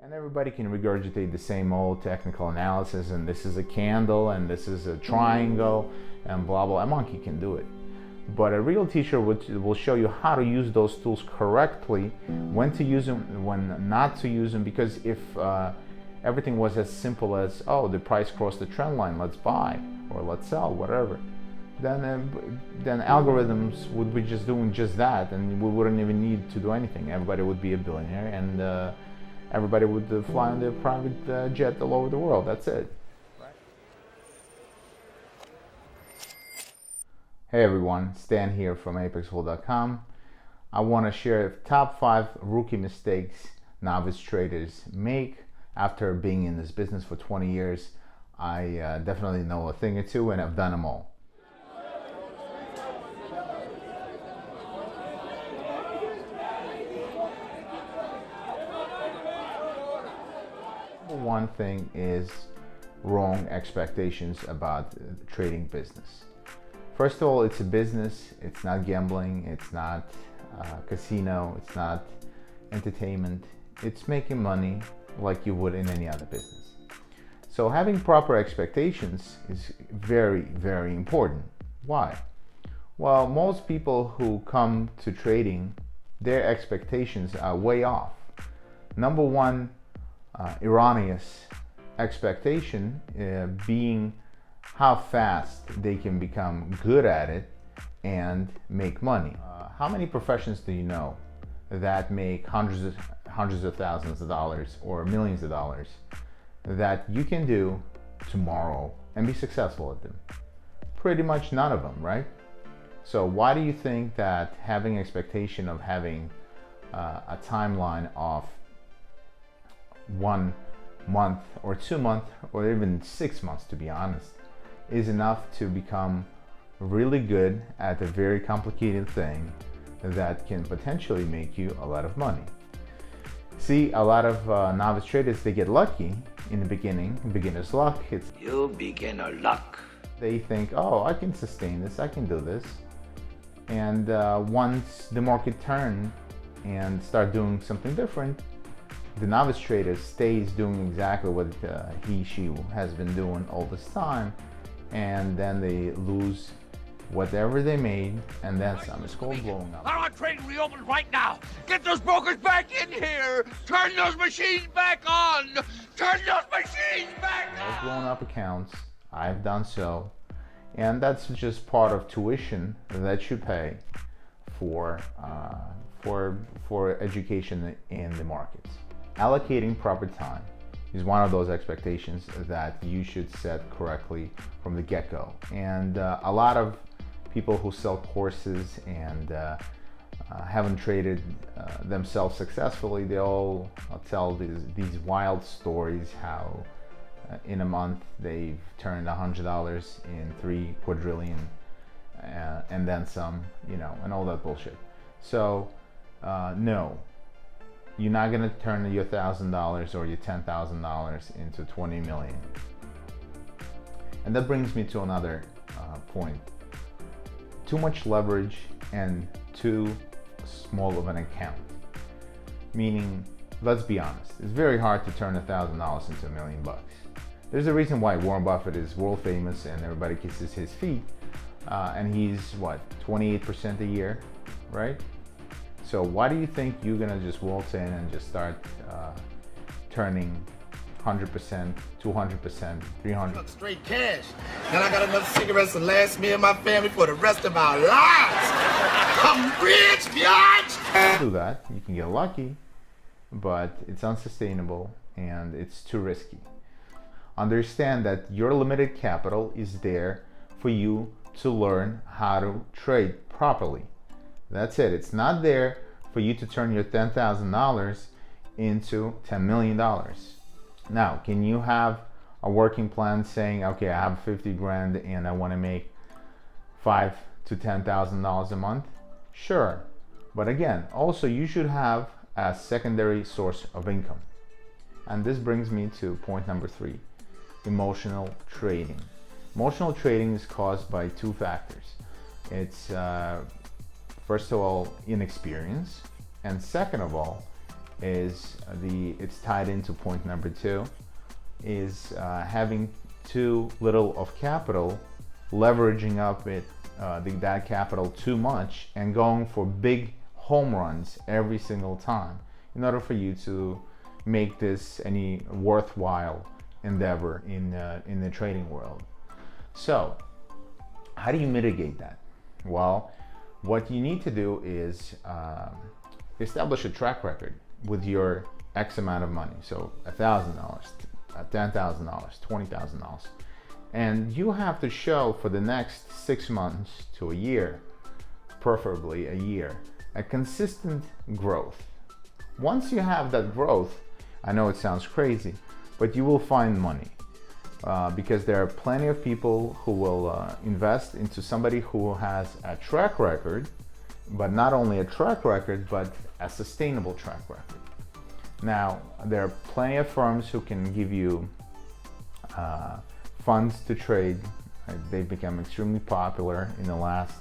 And everybody can regurgitate the same old technical analysis, and this is a candle, and this is a triangle, and blah, blah. A monkey can do it. But a real teacher will show you how to use those tools correctly, when to use them, when not to use them, because if everything was as simple as, oh, the price crossed the trend line, let's buy, or let's sell, whatever, then algorithms would be just doing just that, and we wouldn't even need to do anything. Everybody would be a billionaire, and everybody would fly on their private jet all over the world. That's it. Hey everyone, Stan here from ApexBull.com. I want to share top 5 rookie mistakes novice traders make after being in this business for 20 years. I definitely know a thing or two, and I've done them all. One thing is wrong expectations about the trading business. First of all, it's a business. It's not gambling. It's not casino. It's not entertainment. It's making money like you would in any other business. So having proper expectations is very, very important. Why? Well, most people who come to trading, their expectations are way off. Number one, erroneous expectation being how fast they can become good at it and make money. How many professions do you know that make hundreds of thousands of dollars or millions of dollars that you can do tomorrow and be successful at them? Pretty much none of them, right? So why do you think that having expectation of having a timeline of 1 month or 2 months or even 6 months, to be honest, is enough to become really good at a very complicated thing that can potentially make you a lot of money? See, a lot of novice traders, they get lucky in the beginning. Beginner's luck. It's you beginner luck. They think, oh, I can sustain this, I can do this. And once the market turns and start doing something different, the novice trader stays doing exactly what she has been doing all this time, and then they lose whatever they made, and then some. It's called blowing up. I want trading reopened right now. Get those brokers back in here. Turn those machines back on. Turn those machines back on. Blown up accounts. I've done so, and that's just part of tuition that you pay for education in the markets. Allocating proper time is one of those expectations that you should set correctly from the get-go. And a lot of people who sell courses and haven't traded themselves successfully, they all tell these wild stories how in a month they've turned $100 in 3 quadrillion and then some, you know, and all that bullshit. So no. You're not going to turn your $1,000 or your $10,000 into 20 million. And that brings me to another point. Too much leverage and too small of an account. Meaning, let's be honest, it's very hard to turn $1,000 into $1 million. There's a reason why Warren Buffett is world famous and everybody kisses his feet. And he's what, 28% a year, right? So why do you think you're gonna just waltz in and just start turning 100%, 200%, 300%? Straight cash. Then I got enough cigarettes to last me and my family for the rest of our lives. I'm rich, biatch! Do that. You can get lucky, but it's unsustainable and it's too risky. Understand that your limited capital is there for you to learn how to trade properly. That's it. It's not there for you to turn your $10,000 into $10 million. Now, can you have a working plan saying, okay, I have 50 grand and I want to make $5,000 to $10,000 a month? Sure. But again, also you should have a secondary source of income. And this brings me to point number 3, emotional trading. Emotional trading is caused by 2 factors. It's first of all, inexperience, and second of all, is it's tied into point number 2, is having too little of capital, leveraging up that capital too much, and going for big home runs every single time in order for you to make this any worthwhile endeavor in the trading world. So how do you mitigate that? Well, what you need to do is establish a track record with your X amount of money. So $1,000, $10,000, $20,000. And you have to show for the next 6 months to a year, preferably a year, a consistent growth. Once you have that growth, I know it sounds crazy, but you will find money because there are plenty of people who will invest into somebody who has a track record, but not only a track record, but a sustainable track record. Now, there are plenty of firms who can give you funds to trade. They've become extremely popular in the last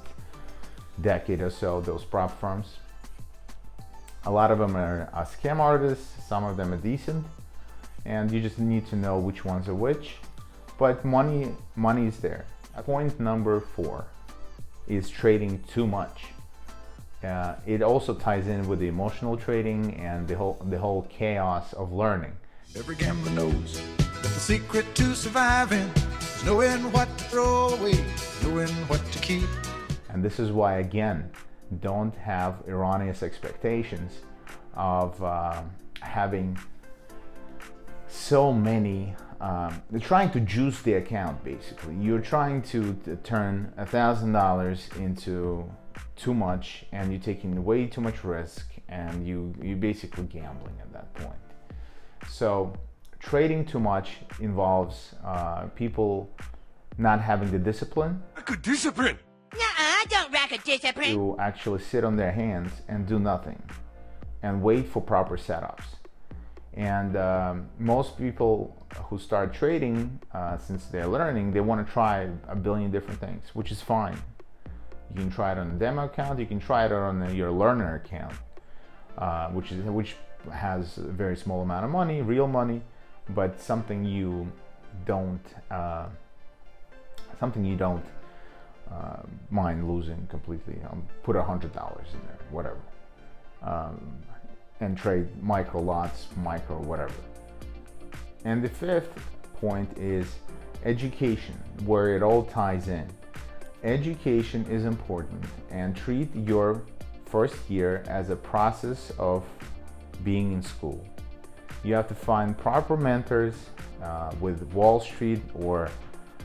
decade or so, those prop firms. A lot of them are scam artists, some of them are decent, and you just need to know which ones are which. But money is there. Point number 4 is trading too much. It also ties in with the emotional trading and the whole chaos of learning. Every gambler knows that the secret to surviving is knowing what to throw away, knowing what to keep. And this is why, again, don't have erroneous expectations of having so many. They're trying to juice the account, basically. You're trying to turn $1,000 into too much, and you're taking way too much risk, and you're basically gambling at that point. So trading too much involves people not having the discipline. Discipline. Nuh-uh, don't rack a discipline. To actually sit on their hands and do nothing and wait for proper setups. And most people who start trading, since they're learning, they want to try a billion different things, which is fine. You can try it on a demo account, you can try it on your learner account, which has a very small amount of money, real money, but something you don't mind losing completely. Put $100 in there, whatever, and trade micro lots, micro whatever. And the 5th point is education, where it all ties in. Education is important, and treat your first year as a process of being in school. You have to find proper mentors with Wall Street or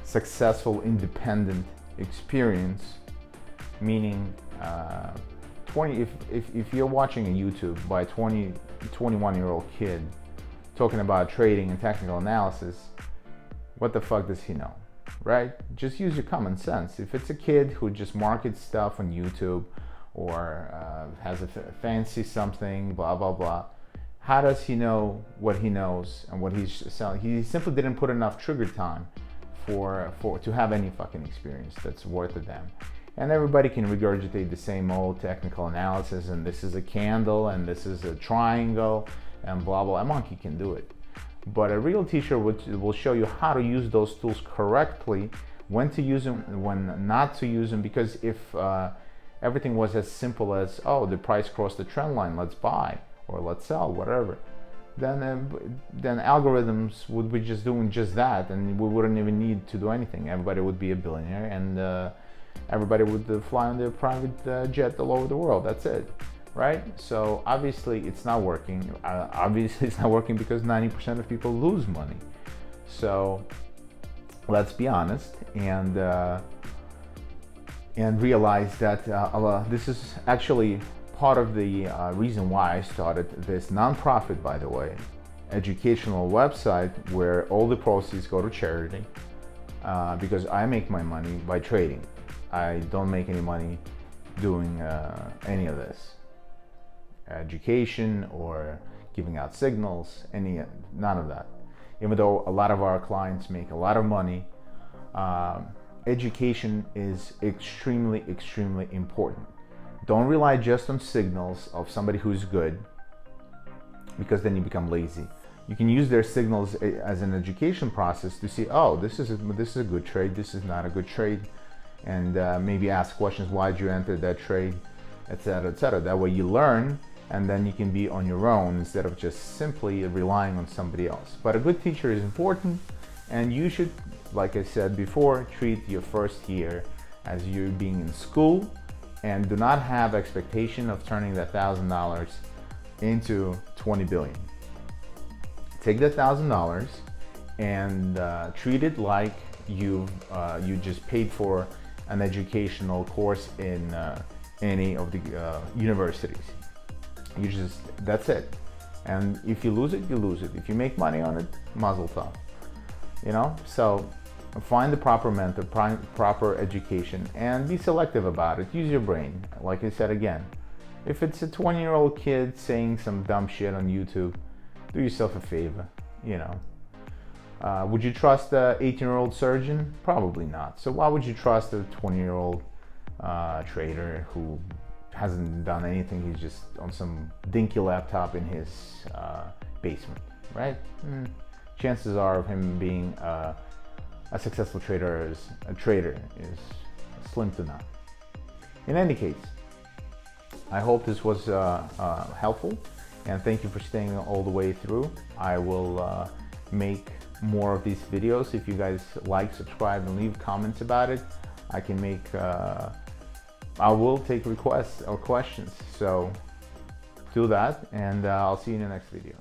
successful independent experience, meaning if you're watching a YouTube by 21-year-old kid talking about trading and technical analysis, what the fuck does he know, right? Just use your common sense. If it's a kid who just markets stuff on YouTube or has a fancy something, blah blah blah, how does he know what he knows and what he's selling? He simply didn't put enough trigger time to have any fucking experience that's worth a damn. And everybody can regurgitate the same old technical analysis, and this is a candle and this is a triangle and blah blah. A monkey can do it, but a real teacher will show you how to use those tools correctly, when to use them, when not to use them. Because if everything was as simple as, oh, the price crossed the trend line, let's buy or let's sell, whatever, then algorithms would be just doing just that, and we wouldn't even need to do anything. Everybody would be a billionaire, and everybody would fly on their private jet all over the world. That's it, right? So obviously it's not working. Obviously it's not working because 90% of people lose money. So let's be honest and realize that this is actually part of the reason why I started this nonprofit, by the way, educational website where all the proceeds go to charity, because I make my money by trading. I don't make any money doing any of this, education or giving out signals, none of that. Even though a lot of our clients make a lot of money, education is extremely, extremely important. Don't rely just on signals of somebody who's good. because then you become lazy. You can use their signals as an education process to see, oh, this is a good trade, this is not a good trade, and maybe ask questions, why did you enter that trade, etc., etc. That way you learn, and then you can be on your own instead of just simply relying on somebody else. But a good teacher is important, and you should, like I said before, treat your first year as you being in school, and do not have expectation of turning that $1,000 into 20 billion. Take that $1,000 and treat it like you just paid for an educational course in any of the universities. That's it. And if you lose it, you lose it. If you make money on it, mazel tov. You know, so find the proper mentor, proper education, and be selective about it. Use your brain. Like I said again, if it's a 20-year-old kid saying some dumb shit on YouTube, do yourself a favor, you know. Would you trust a 18-year-old surgeon? Probably not. So why would you trust a 20-year-old trader who hasn't done anything? He's just on some dinky laptop in his basement, right? Chances are of him being a successful trader is slim to none. In any case, I hope this was helpful, and thank you for staying all the way through. I will make more of these videos. If you guys like, subscribe, and leave comments about it, I will take requests or questions. So do that, and I'll see you in the next video.